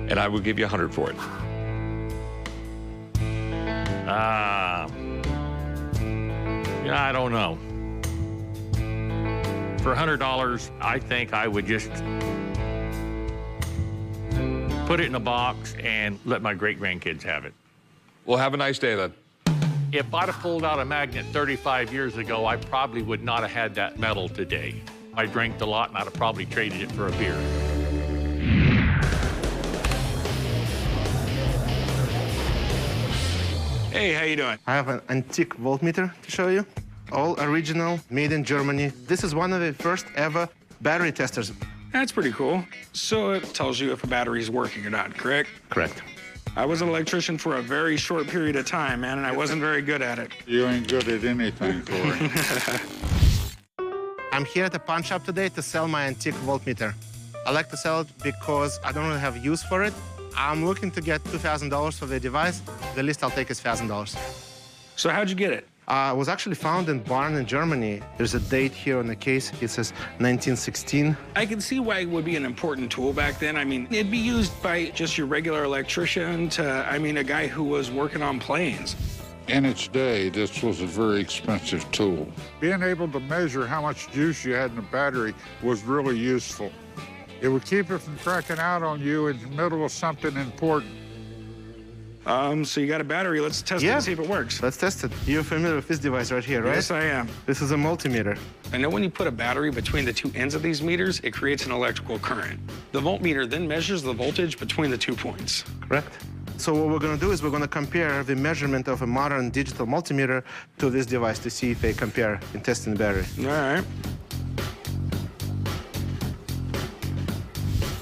and I will give you 100 for it. Yeah, I don't know. For $100, I think I would just put it in a box and let my great-grandkids have it. Well, have a nice day then. If I'd have pulled out a magnet 35 years ago, I probably would not have had that metal today. I drank a lot, and I'd have probably traded it for a beer. Hey, how you doing? I have an antique voltmeter to show you. All original, made in Germany. This is one of the first ever battery testers. That's pretty cool. So it tells you if a battery's working or not, correct? Correct. I was an electrician for a very short period of time, man, and I wasn't very good at it. You ain't good at anything, Corey. I'm here at the pawn shop today to sell my antique voltmeter. I like to sell it because I don't really have use for it. I'm looking to get $2,000 for the device. The least I'll take is $1,000. So how'd you get it? It was actually found in barn in Germany. There's a date here on the case. It says 1916. I can see why it would be an important tool back then. I mean, it'd be used by just your regular electrician to, I mean, a guy who was working on planes. In its day, this was a very expensive tool. Being able to measure how much juice you had in the battery was really useful. It would keep it from cracking out on you in the middle of something important. So you got a battery. Let's test it and see if it works. Let's test it. You're familiar with this device right here, right? Yes, I am. This is a multimeter. I know when you put a battery between the two ends of these meters, it creates an electrical current. The voltmeter then measures the voltage between the 2 points. Correct. So what we're going to do is we're going to compare the measurement of a modern digital multimeter to this device to see if they compare in testing the battery. All right.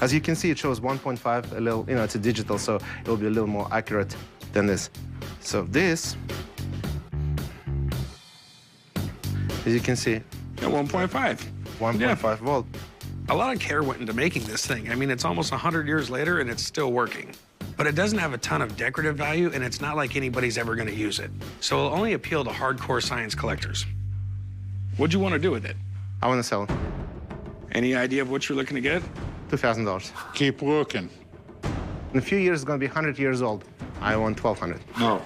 As you can see, it shows 1.5, a little, you know, it's a digital, so it will be a little more accurate than this. So this, as you can see, At 1.5. 1.5 volt. A lot of care went into making this thing. I mean, it's almost 100 years later, and it's still working. But it doesn't have a ton of decorative value, and it's not like anybody's ever going to use it. So it'll only appeal to hardcore science collectors. What'd you want to do with it? I want to sell it. Any idea of what you're looking to get? $2,000. Keep looking. In a few years, it's going to be 100 years old. I want $1,200. No.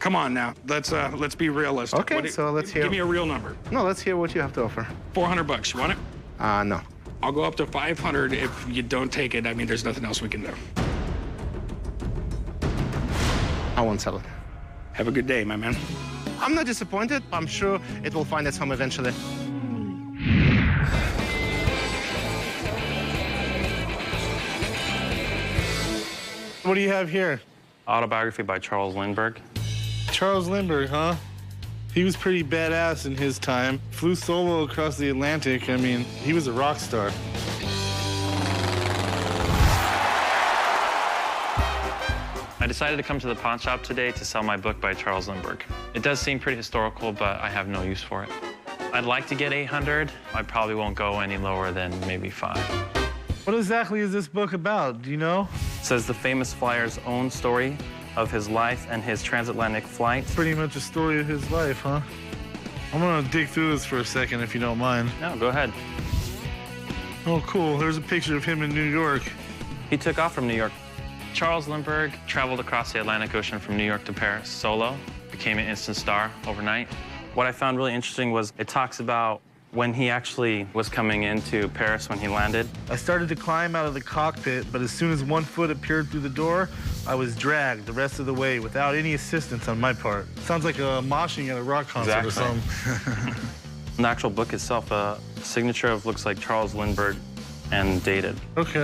Come on now, let's be realistic. Okay, so let's hear. Give me a real number. No, let's hear what you have to offer. $400. You want it? No. I'll go up to 500 if you don't take it. I mean, there's nothing else we can do. I won't sell it. Have a good day, my man. I'm not disappointed. I'm sure it will find its home eventually. What do you have here? Autobiography by Charles Lindbergh. Charles Lindbergh, huh? He was pretty badass in his time. Flew solo across the Atlantic. I mean, he was a rock star. I decided to come to the pawn shop today to sell my book by Charles Lindbergh. It does seem pretty historical, but I have no use for it. I'd like to get 800. I probably won't go any lower than maybe 5. What exactly is this book about? Do you know? It says the famous flyer's own story of his life and his transatlantic flight. Pretty much a story of his life, huh? I'm gonna dig through this for a second, if you don't mind. No, go ahead. Oh, cool. There's a picture of him in New York. He took off from New York. Charles Lindbergh traveled across the Atlantic Ocean from New York to Paris solo, became an instant star overnight. What I found really interesting was it talks about when he actually was coming into Paris when he landed. I started to climb out of the cockpit, but as soon as one foot appeared through the door, I was dragged the rest of the way without any assistance on my part. Sounds like a moshing at a rock concert or something. The actual book itself, a signature of looks like Charles Lindbergh and dated. Okay.